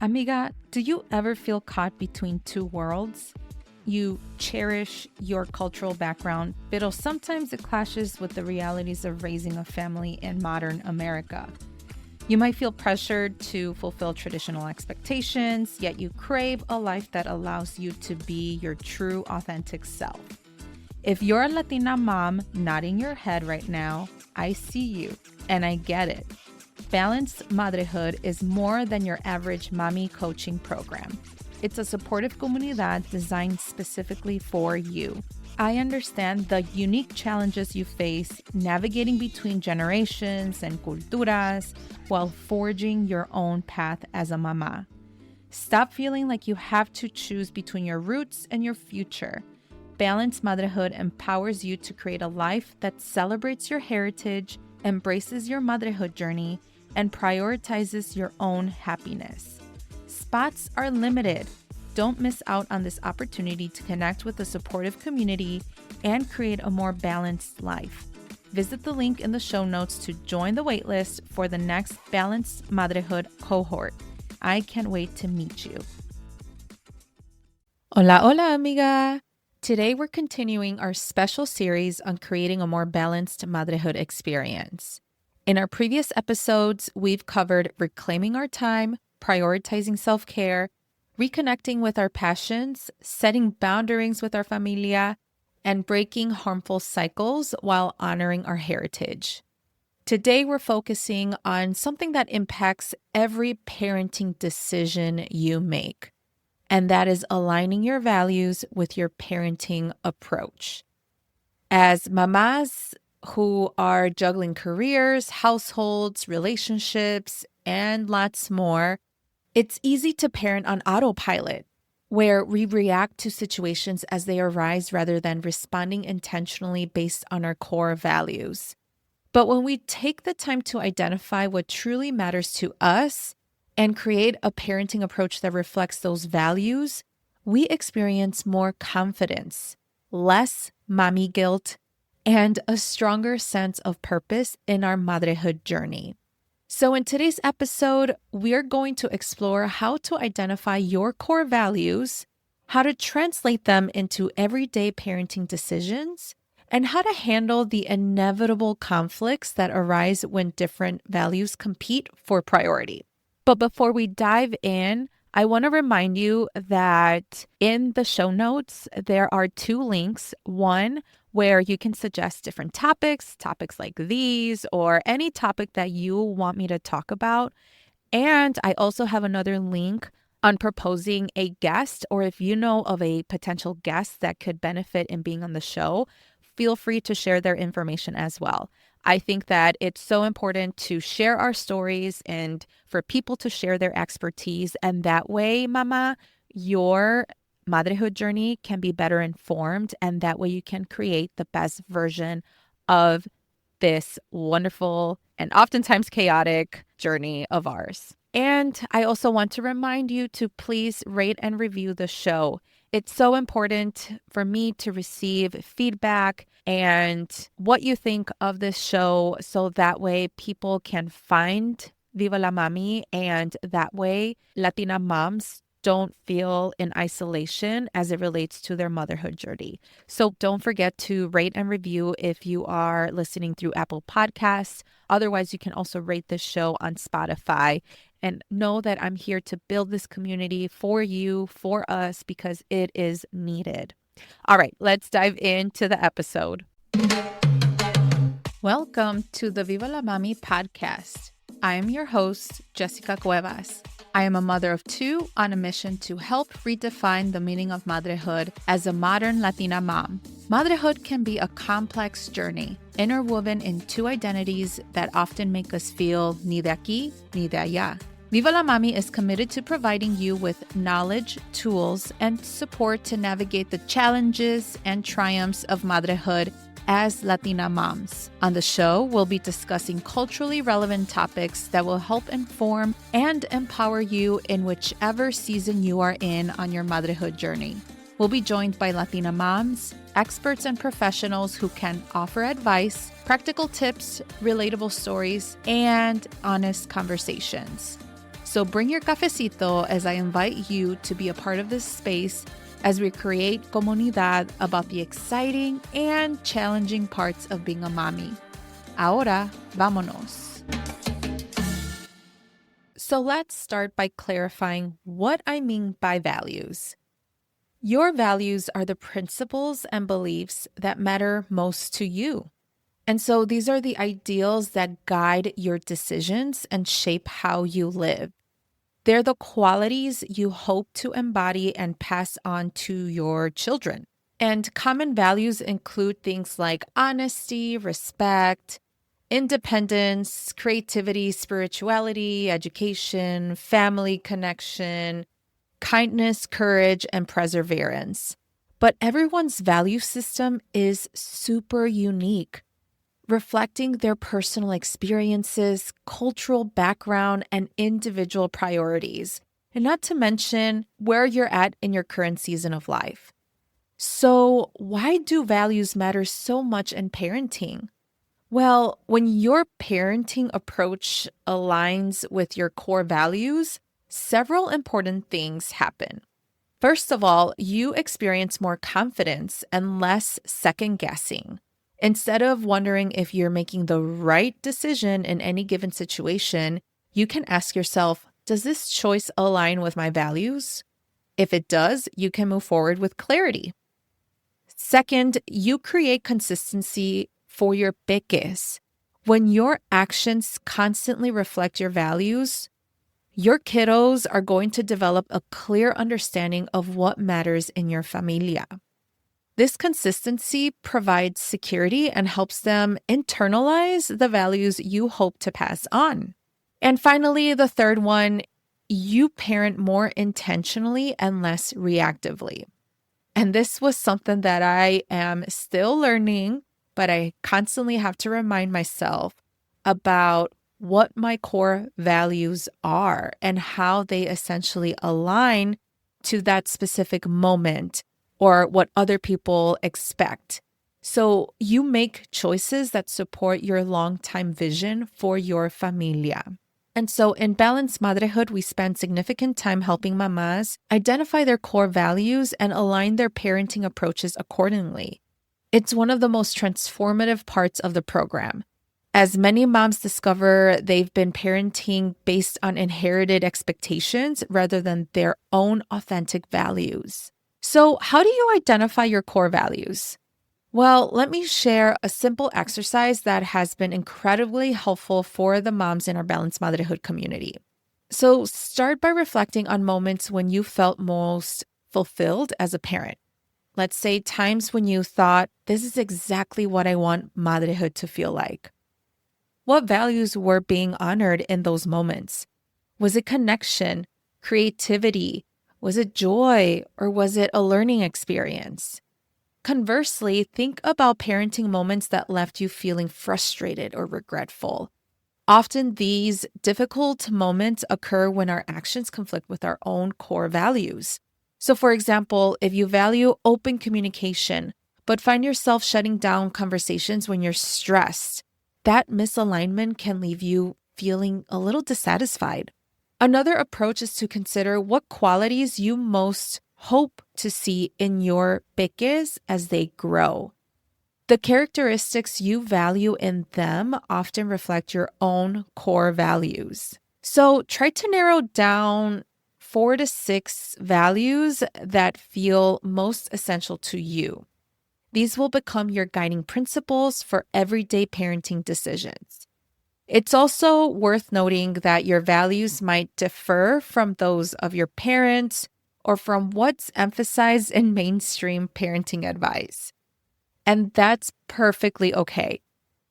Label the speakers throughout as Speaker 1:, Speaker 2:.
Speaker 1: Amiga, do you ever feel caught between two worlds? You cherish your cultural background, but sometimes it clashes with the realities of raising a family in modern America. You might feel pressured to fulfill traditional expectations, yet you crave a life that allows you to be your true, authentic self. If you're a Latina mom nodding your head right now, I see you and I get it. Balanced Madrehood is more than your average mommy coaching program. It's a supportive comunidad designed specifically for you. I understand the unique challenges you face navigating between generations and culturas while forging your own path as a mamá. Stop feeling like you have to choose between your roots and your future. Balanced Motherhood empowers you to create a life that celebrates your heritage, embraces your motherhood journey, and prioritizes your own happiness. Spots are limited. Don't miss out on this opportunity to connect with a supportive community and create a more balanced life. Visit the link in the show notes to join the waitlist for the next Balanced Motherhood cohort. I can't wait to meet you. Hola, hola, amiga. Today we're continuing our special series on creating a more balanced motherhood experience. In our previous episodes, we've covered reclaiming our time, prioritizing self-care, reconnecting with our passions, setting boundaries with our familia, and breaking harmful cycles while honoring our heritage. Today, we're focusing on something that impacts every parenting decision you make, and that is aligning your values with your parenting approach. As mamás who are juggling careers, households, relationships, and lots more, it's easy to parent on autopilot, where we react to situations as they arise rather than responding intentionally based on our core values. But when we take the time to identify what truly matters to us and create a parenting approach that reflects those values, we experience more confidence, less mommy guilt, and a stronger sense of purpose in our motherhood journey. So in today's episode, we're going to explore how to identify your core values, how to translate them into everyday parenting decisions, and how to handle the inevitable conflicts that arise when different values compete for priority. But before we dive in, I want to remind you that in the show notes, there are two links. One, where you can suggest different topics like these, or any topic that you want me to talk about. And I also have another link on proposing a guest, or if you know of a potential guest that could benefit in being on the show, feel free to share their information as well. I think that it's so important to share our stories and for people to share their expertise. And that way, mama, your motherhood journey can be better informed. And that way you can create the best version of this wonderful and oftentimes chaotic journey of ours. And I also want to remind you to please rate and review the show. It's so important for me to receive feedback and what you think of this show so that way people can find Viva la Mami, and that way Latina moms don't feel in isolation as it relates to their motherhood journey. So don't forget to rate and review if you are listening through Apple Podcasts. Otherwise, you can also rate this show on Spotify. And know that I'm here to build this community for you, for us, because it is needed. All right, let's dive into the episode. Welcome to the Viva la Mami podcast. I am your host, Jessica Cuevas. I am a mother of two on a mission to help redefine the meaning of motherhood as a modern Latina mom. Motherhood can be a complex journey, interwoven in two identities that often make us feel ni de aquí, ni de allá. Viva la Mami is committed to providing you with knowledge, tools, and support to navigate the challenges and triumphs of motherhood as Latina moms. On the show, we'll be discussing culturally relevant topics that will help inform and empower you in whichever season you are in on your motherhood journey. We'll be joined by Latina moms, experts and professionals who can offer advice, practical tips, relatable stories, and honest conversations. So bring your cafecito as I invite you to be a part of this space as we create comunidad about the exciting and challenging parts of being a mommy. Ahora, vámonos. So let's start by clarifying what I mean by values. Your values are the principles and beliefs that matter most to you. And so these are the ideals that guide your decisions and shape how you live. They're the qualities you hope to embody and pass on to your children. And common values include things like honesty, respect, independence, creativity, spirituality, education, family connection, kindness, courage, and perseverance. But everyone's value system is super unique, reflecting their personal experiences, cultural background, and individual priorities, and not to mention where you're at in your current season of life. So, why do values matter so much in parenting? Well, when your parenting approach aligns with your core values, several important things happen. First of all, you experience more confidence and less second guessing. Instead of wondering if you're making the right decision in any given situation, you can ask yourself, does this choice align with my values? If it does, you can move forward with clarity. Second, you create consistency for your peques. When your actions constantly reflect your values, your kiddos are going to develop a clear understanding of what matters in your familia. This consistency provides security and helps them internalize the values you hope to pass on. And finally, the third one, you parent more intentionally and less reactively. And this was something that I am still learning, but I constantly have to remind myself about what my core values are and how they essentially align to that specific moment or what other people expect. So you make choices that support your long-time vision for your familia. And so in Balanced Madrehood, we spend significant time helping mamás identify their core values and align their parenting approaches accordingly. It's one of the most transformative parts of the program. As many moms discover they've been parenting based on inherited expectations rather than their own authentic values. So, how do you identify your core values? Well, let me share a simple exercise that has been incredibly helpful for the moms in our Balanced Motherhood community. So, start by reflecting on moments when you felt most fulfilled as a parent. Let's say times when you thought, this is exactly what I want motherhood to feel like. What values were being honored in those moments? Was it connection, creativity? Was it joy, or was it a learning experience? Conversely, think about parenting moments that left you feeling frustrated or regretful. Often these difficult moments occur when our actions conflict with our own core values. So, for example, if you value open communication, but find yourself shutting down conversations when you're stressed, that misalignment can leave you feeling a little dissatisfied. Another approach is to consider what qualities you most hope to see in your peques as they grow. The characteristics you value in them often reflect your own core values. So try to narrow down 4 to 6 values that feel most essential to you. These will become your guiding principles for everyday parenting decisions. It's also worth noting that your values might differ from those of your parents or from what's emphasized in mainstream parenting advice. And that's perfectly okay.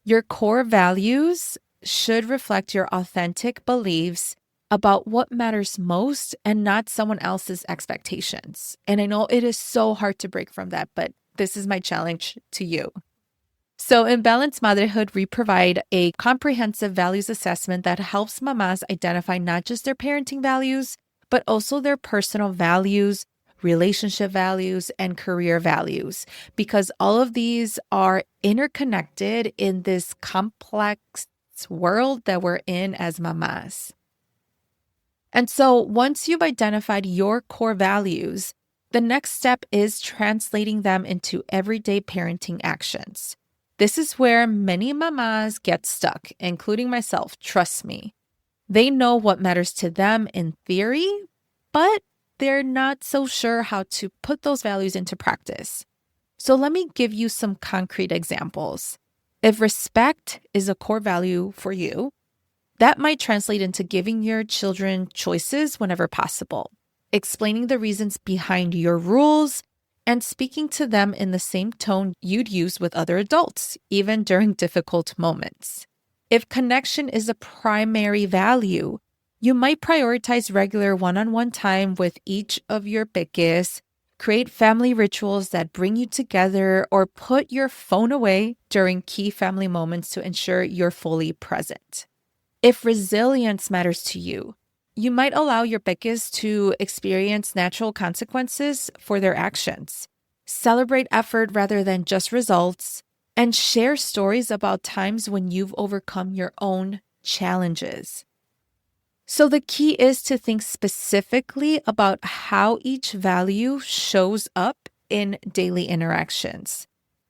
Speaker 1: Your core values should reflect your authentic beliefs about what matters most and not someone else's expectations. And I know it is so hard to break from that, but this is my challenge to you. So in Balanced Motherhood, we provide a comprehensive values assessment that helps mamás identify not just their parenting values, but also their personal values, relationship values, and career values, because all of these are interconnected in this complex world that we're in as mamás. And so once you've identified your core values, the next step is translating them into everyday parenting actions. This is where many mamas get stuck, including myself, trust me. They know what matters to them in theory, but they're not so sure how to put those values into practice. So let me give you some concrete examples. If respect is a core value for you, that might translate into giving your children choices whenever possible, explaining the reasons behind your rules, and speaking to them in the same tone you'd use with other adults, even during difficult moments. If connection is a primary value, you might prioritize regular one-on-one time with each of your peques, create family rituals that bring you together, or put your phone away during key family moments to ensure you're fully present. If resilience matters to you, you might allow your peques to experience natural consequences for their actions, celebrate effort rather than just results, and share stories about times when you've overcome your own challenges. So the key is to think specifically about how each value shows up in daily interactions.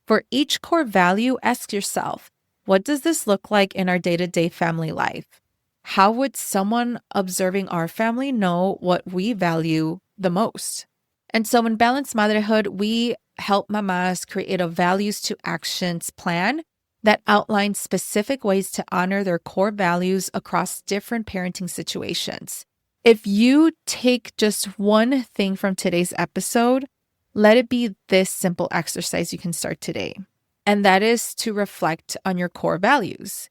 Speaker 1: For each core value, ask yourself, what does this look like in our day-to-day family life? How would someone observing our family know what we value the most? And so in Balanced Motherhood, we help mamas create a values to actions plan that outlines specific ways to honor their core values across different parenting situations. If you take just one thing from today's episode, let it be this simple exercise you can start today. And that is to reflect on your core values.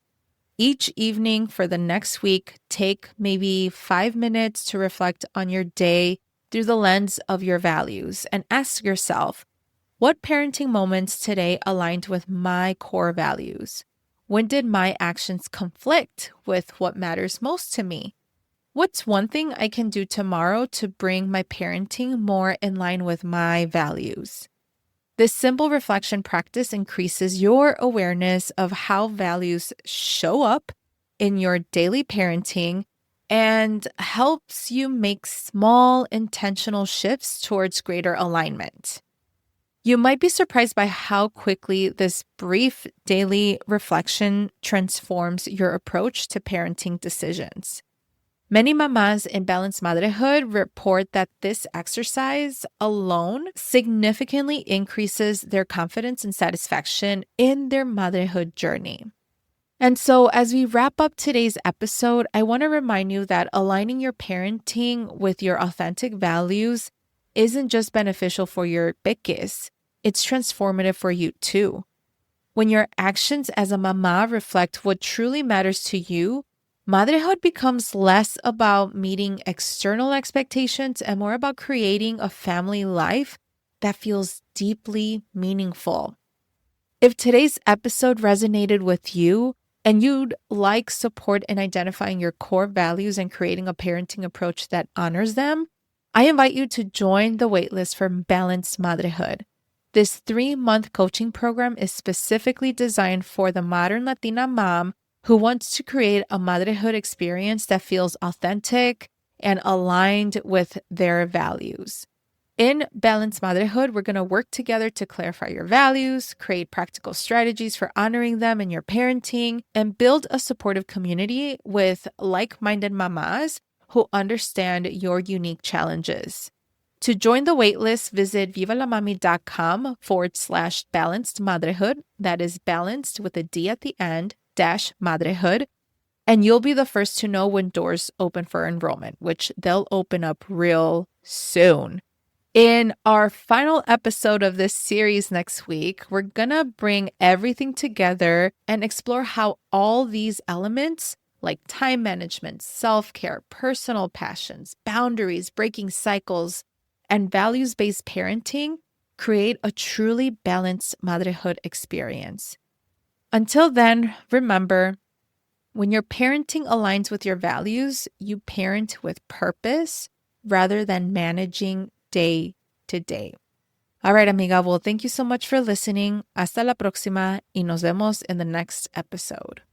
Speaker 1: Each evening for the next week, take maybe 5 minutes to reflect on your day through the lens of your values and ask yourself, what parenting moments today aligned with my core values? When did my actions conflict with what matters most to me? What's one thing I can do tomorrow to bring my parenting more in line with my values? This simple reflection practice increases your awareness of how values show up in your daily parenting and helps you make small intentional shifts towards greater alignment. You might be surprised by how quickly this brief daily reflection transforms your approach to parenting decisions. Many mamás in Balanced Motherhood report that this exercise alone significantly increases their confidence and satisfaction in their motherhood journey. And so, as we wrap up today's episode, I want to remind you that aligning your parenting with your authentic values isn't just beneficial for your peques, it's transformative for you too. When your actions as a mama reflect what truly matters to you, motherhood becomes less about meeting external expectations and more about creating a family life that feels deeply meaningful. If today's episode resonated with you and you'd like support in identifying your core values and creating a parenting approach that honors them, I invite you to join the waitlist for Balanced Motherhood. This 3-month coaching program is specifically designed for the modern Latina mom who wants to create a motherhood experience that feels authentic and aligned with their values. In Balanced Motherhood, we're going to work together to clarify your values, create practical strategies for honoring them in your parenting, and build a supportive community with like-minded mamas who understand your unique challenges. To join the waitlist, visit vivalamami.com/balanced motherhood. That is balanced with a D at the end, -motherhood. And you'll be the first to know when doors open for enrollment, which they'll open up real soon. In our final episode of this series next week, we're gonna bring everything together and explore how all these elements like time management, self-care, personal passions, boundaries, breaking cycles, and values-based parenting create a truly balanced motherhood experience. Until then, remember, when your parenting aligns with your values, you parent with purpose rather than managing day to day. All right, amiga. Well, thank you so much for listening. Hasta la próxima y nos vemos in the next episode.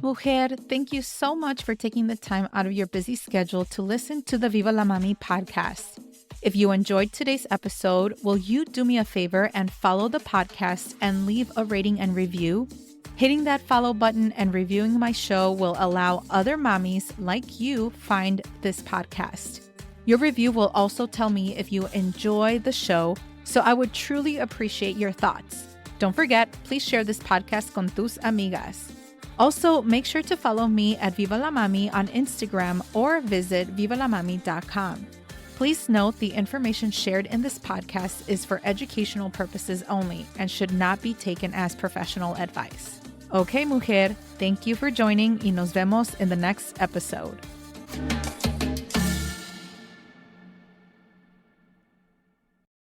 Speaker 1: Mujer, thank you so much for taking the time out of your busy schedule to listen to the Viva la Mami podcast. If you enjoyed today's episode, will you do me a favor and follow the podcast and leave a rating and review? Hitting that follow button and reviewing my show will allow other mommies like you find this podcast. Your review will also tell me if you enjoy the show, so I would truly appreciate your thoughts. Don't forget, please share this podcast con tus amigas. Also, make sure to follow me at Viva la Mami on Instagram or visit vivalamami.com. Please note the information shared in this podcast is for educational purposes only and should not be taken as professional advice. Okay, mujer, thank you for joining y nos vemos in the next episode.